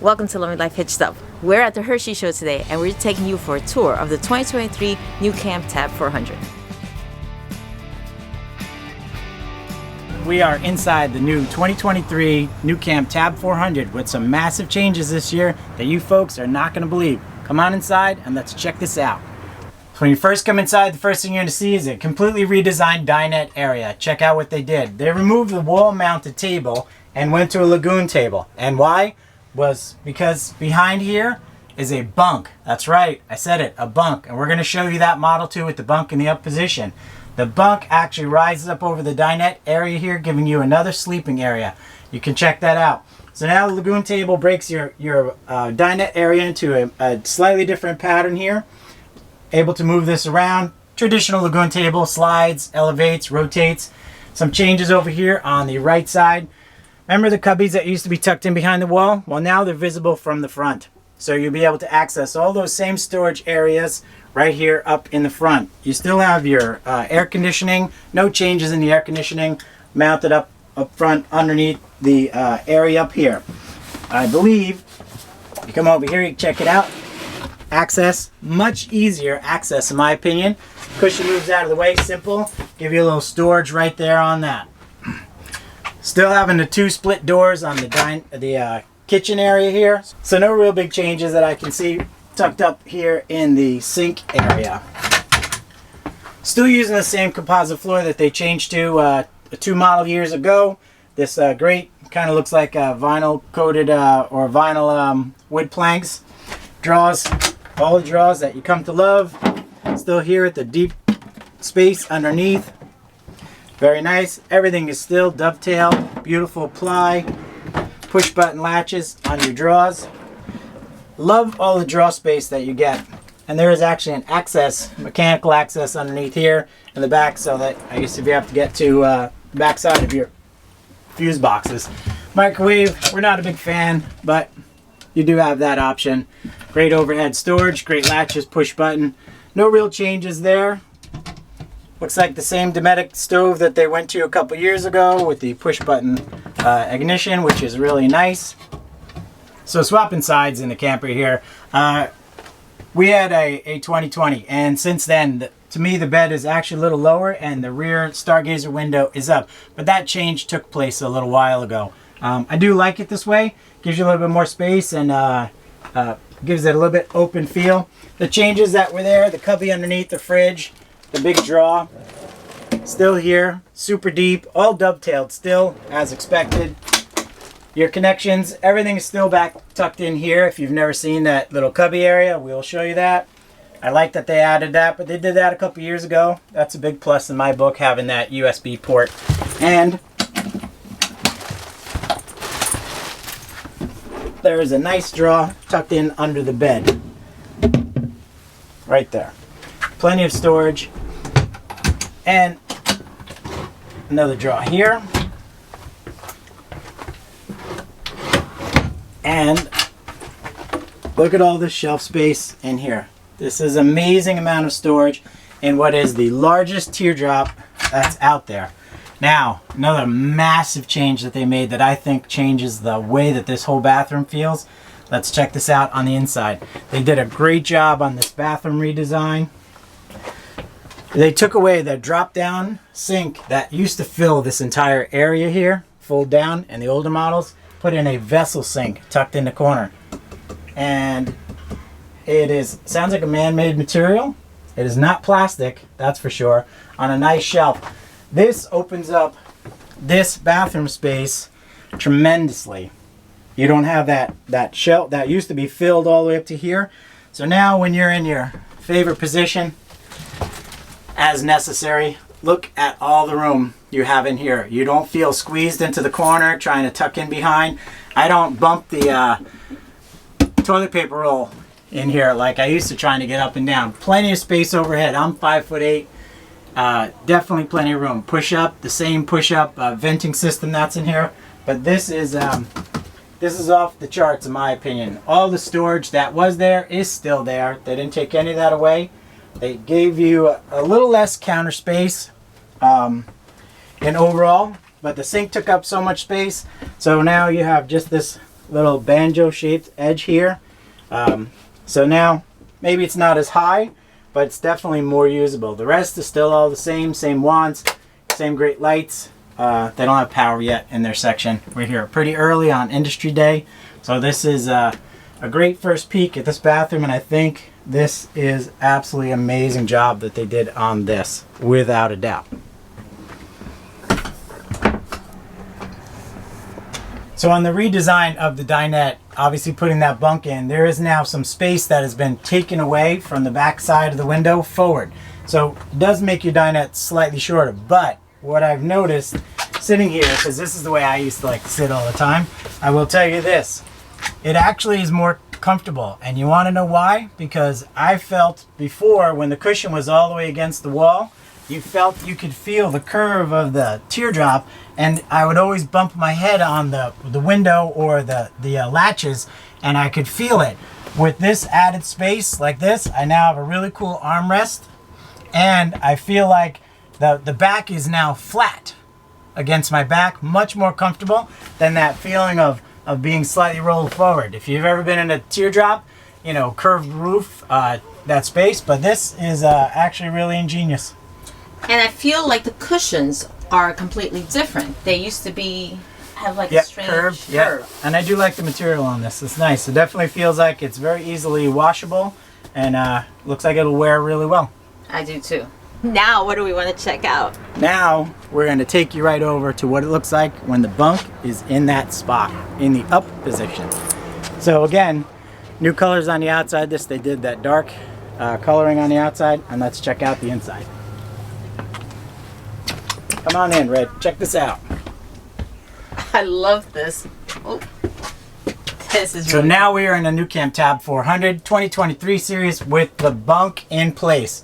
Welcome to Lonely Life Hitched Up. We're at the Hershey show today and we're taking you for a tour of the 2023 nuCamp Tab 400. We are inside the new 2023 nuCamp Tab 400 with some massive changes this year that you folks are not going to believe. Come on inside and let's check this out. When you first come inside, the first thing you're going to see is a completely redesigned dinette area. Check out what they did. They removed the wall-mounted table and went to a lagoon table. And why? Was because behind here is a bunk. That's right, I said it, a bunk. And we're going to show you that model too with the bunk in the up position. The bunk actually rises up over the dinette area here, giving you another sleeping area. You can check that out. So now the lagoon table breaks your dinette area into a slightly different pattern here. Able to move this around. Traditional lagoon table, slides, elevates, rotates. Some changes over here on the right side. Remember the cubbies that used to be tucked in behind the wall? Well, now they're visible from the front. So you'll be able to access all those same storage areas right here up in the front. You still have your air conditioning. No changes in the air conditioning. Mounted up front underneath the area up here. I believe, you come over here, you can check it out. Access, much easier access in my opinion. Cushion moves out of the way, simple. Give you a little storage right there on that. Still having the two split doors on the kitchen area here. So no real big changes that I can see tucked up here in the sink area. Still using the same composite floor that they changed to 2 model years ago. This grate kind of looks like vinyl coated or vinyl wood planks. Drawers, all the drawers that you come to love. Still here at the deep space underneath. Very nice. Everything is still dovetailed. Beautiful ply. Push button latches on your drawers. Love all the drawer space that you get. And there is actually an access, mechanical access underneath here in the back, so that I used to have to get to the back side of your fuse boxes. Microwave, we're not a big fan, but you do have that option. Great overhead storage, great latches, push button. No real changes there. Looks like the same Dometic stove that they went to a couple years ago with the push button ignition, which is really nice. So swapping sides in the camper here. We had a 2020, and since then, to me, the bed is actually a little lower and the rear stargazer window is up. But that change took place a little while ago. I do like it this way. Gives you a little bit more space and gives it a little bit open feel. The changes that were there, the cubby underneath the fridge, the big draw, still here, super deep, all dovetailed still, as expected. Your connections, everything is still back tucked in here. If you've never seen that little cubby area, we'll show you that. I like that they added that, but they did that a couple years ago. That's a big plus in my book, having that USB port. And there is a nice drawer tucked in under the bed. Right there. Plenty of storage. And another drawer here. And look at all this shelf space in here. This is an amazing amount of storage in what is the largest teardrop that's out there. Now, another massive change that they made that I think changes the way that this whole bathroom feels. Let's check this out on the inside. They did a great job on this bathroom redesign. They took away the drop-down sink that used to fill this entire area here, fold down in the older models, put in a vessel sink tucked in the corner. And it sounds like a man-made material. It is not plastic, that's for sure, on a nice shelf. This opens up this bathroom space tremendously. You don't have that shelf that used to be filled all the way up to here. So now when you're in your favorite position, as necessary, look at all the room you have in here. You don't feel squeezed into the corner trying to tuck in behind. I don't bump the toilet paper roll in here like I used to, trying to get up and down. Plenty of space overhead. I'm 5'8". Definitely plenty of room. Push up, the same push up venting system that's in here. But this is off the charts in my opinion. All the storage that was there is still there. They didn't take any of that away. They gave you a little less counter space in overall, but the sink took up so much space. So now you have just this little banjo shaped edge here. So now maybe it's not as high, but it's definitely more usable. The rest is still all the same wands, same great lights. They don't have power yet in their section. We're here pretty early on industry day, so this is a great first peek at this bathroom, and I think this is absolutely amazing job that they did on this, without a doubt. So on the redesign of the dinette, obviously putting that bunk in, there is now some space that has been taken away from the back side of the window forward. So it does make your dinette slightly shorter, but what I've noticed sitting here, because this is the way I used to like to sit all the time, I will tell you this, it actually is more comfortable. And you want to know why? Because I felt before, when the cushion was all the way against the wall, you could feel the curve of the teardrop, and I would always bump my head on the window or the latches, and I could feel it. With this added space like this, I now have a really cool armrest, and I feel like the back is now flat against my back, much more comfortable than that feeling of being slightly rolled forward. If you've ever been in a teardrop, you know, curved roof, that space, but this is actually really ingenious. And I feel like the cushions are completely different. They used to have like a strange curve. Yeah, and I do like the material on this. It's nice. It definitely feels like it's very easily washable, and looks like it'll wear really well. I do too. Now, what do we want to check out? Now, we're going to take you right over to what it looks like when the bunk is in that spot, in the up position. So again, new colors on the outside. They did that dark coloring on the outside, and let's check out the inside. Come on in, Red. Check this out. I love this. Oh, this is so really now we are in a nuCamp Tab 400 2023 series with the bunk in place.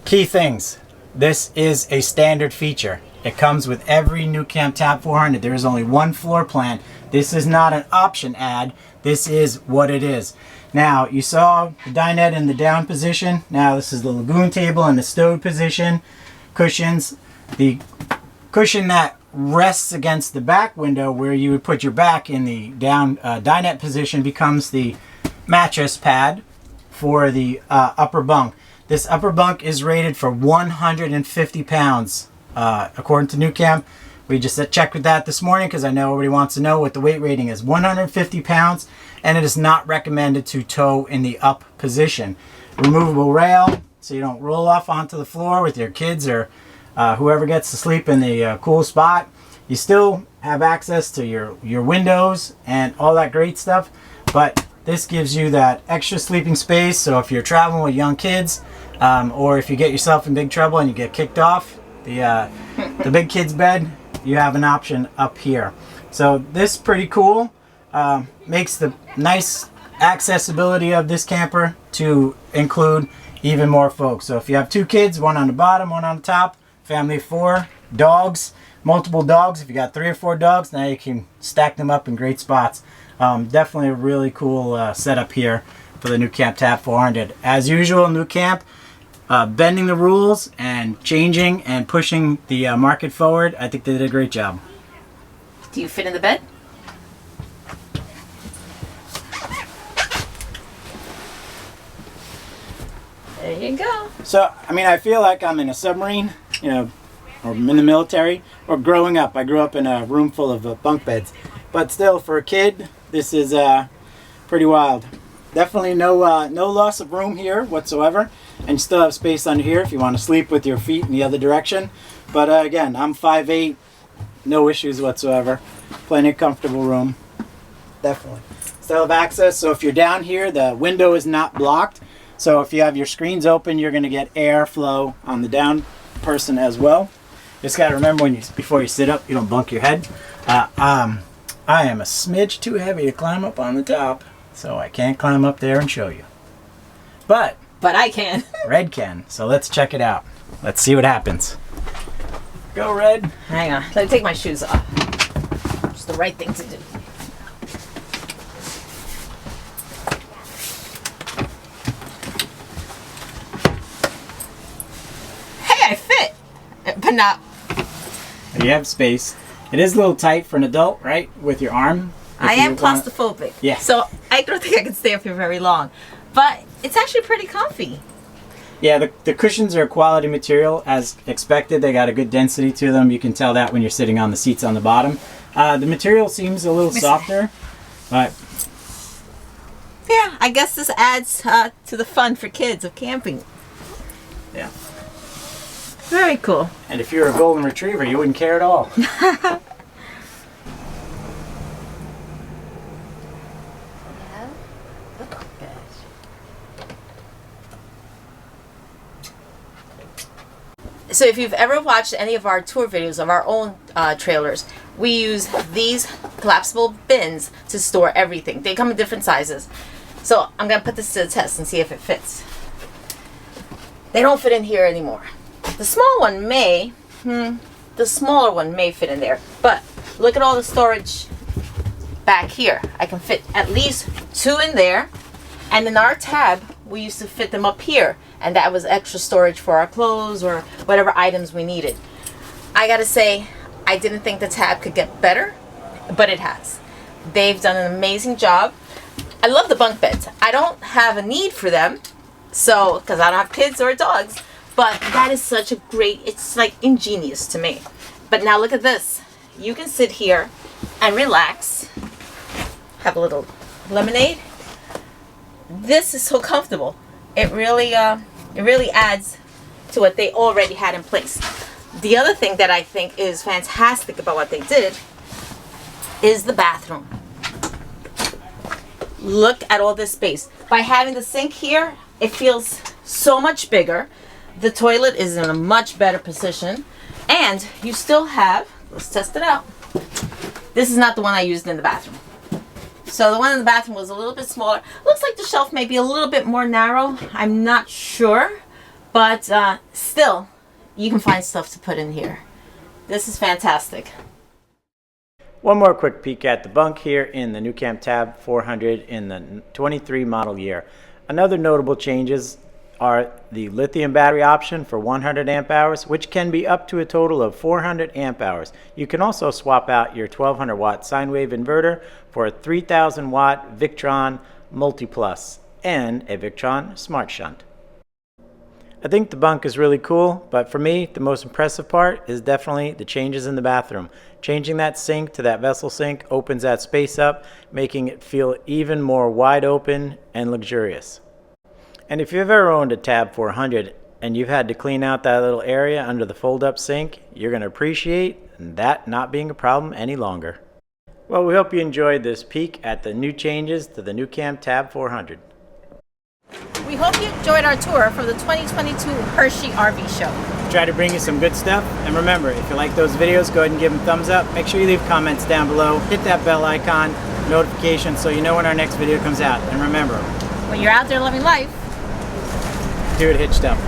Key things. This is a standard feature. It comes with every nuCamp Tab 400. There is only one floor plan. This is not an option ad. This is what it is. Now, you saw the dinette in the down position. Now this is the lagoon table in the stowed position. Cushions. The cushion that rests against the back window where you would put your back in the down dinette position becomes the mattress pad for the upper bunk. This upper bunk is rated for 150 pounds according to nuCamp. We just checked with that this morning because I know everybody wants to know what the weight rating is. 150 pounds, and it is not recommended to tow in the up position. Removable rail so you don't roll off onto the floor with your kids or whoever gets to sleep in the cool spot. You still have access to your windows and all that great stuff, but this gives you that extra sleeping space. So if you're traveling with young kids, or if you get yourself in big trouble and you get kicked off the big kid's bed, you have an option up here. So this is pretty cool. Makes the nice accessibility of this camper to include even more folks. So if you have two kids, one on the bottom, one on the top, family of 4, dogs, multiple dogs. If you got 3 or 4 dogs, now you can stack them up in great spots. Definitely a really cool setup here for the nuCamp Tab 400. As usual, nuCamp bending the rules and changing and pushing the market forward. I think they did a great job. Do you fit in the bed? There you go. So, I mean, I feel like I'm in a submarine, you know, or I'm in the military, or growing up. I grew up in a room full of bunk beds. But still, for a kid, this is pretty wild. Definitely no loss of room here whatsoever. And you still have space under here if you want to sleep with your feet in the other direction. But again, I'm 5'8", no issues whatsoever. Plenty of comfortable room. Definitely. Still have access, so if you're down here, the window is not blocked. So if you have your screens open, you're going to get airflow on the down person as well. Just got to remember before you sit up, you don't bunk your head. I am a smidge too heavy to climb up on the top, so I can't climb up there and show you. But I can. Red can, so let's check it out. Let's see what happens. Go, Red. Hang on, let me take my shoes off. It's the right thing to do. Hey, I fit, but not. You have space. It is a little tight for an adult, right? With your arm. I am claustrophobic. Yeah. So I don't think I can stay up here very long. But it's actually pretty comfy. Yeah, the cushions are quality material as expected. They got a good density to them. You can tell that when you're sitting on the seats on the bottom. The material seems a little softer, but yeah, I guess this adds to the fun for kids of camping. yeah. Very cool. And if you were a golden retriever, you wouldn't care at all. So if you've ever watched any of our tour videos of our own trailers, we use these collapsible bins to store everything. They come in different sizes. So I'm going to put this to the test and see if it fits. They don't fit in here anymore. The small one may, the smaller one may fit in there. But look at all the storage back here. I can fit at least 2 in there. And in our tab, we used to fit them up here, and that was extra storage for our clothes or whatever items we needed. I gotta say, I didn't think the tab could get better, but it has. They've done an amazing job. I love the bunk beds. I don't have a need for them, so because I don't have kids or dogs, but that is such a great, it's like ingenious to me. But now look at this. You can sit here and relax, have a little lemonade. This is so comfortable. It really adds to what they already had in place. The other thing that I think is fantastic about what they did is the bathroom. Look at all this space. By having the sink here, it feels so much bigger. The toilet is in a much better position. And you still have, let's test it out. This is not the one I used in the bathroom. So the one in the bathroom was a little bit smaller. Looks like the shelf may be a little bit more narrow. I'm not sure. But still, you can find stuff to put in here. This is fantastic. One more quick peek at the bunk here in the nuCamp Tab 400 in the 23 model year. Another notable changes are the lithium battery option for 100 amp hours, which can be up to a total of 400 amp hours. You can also swap out your 1200 watt sine wave inverter for a 3000 watt Victron Multiplus and a Victron Smart Shunt. I think the bunk is really cool, but for me, the most impressive part is definitely the changes in the bathroom. Changing that sink to that vessel sink opens that space up, making it feel even more wide open and luxurious. And if you've ever owned a Tab 400 and you've had to clean out that little area under the fold-up sink, you're going to appreciate that not being a problem any longer. Well, we hope you enjoyed this peek at the new changes to the nuCamp Tab 400. We hope you enjoyed our tour from the 2022 Hershey RV show. Try to bring you some good stuff, and remember, if you like those videos, go ahead and give them thumbs up. Make sure you leave comments down below, hit that bell icon, notification so you know when our next video comes out. And remember, when you're out there living life, do it hitched up.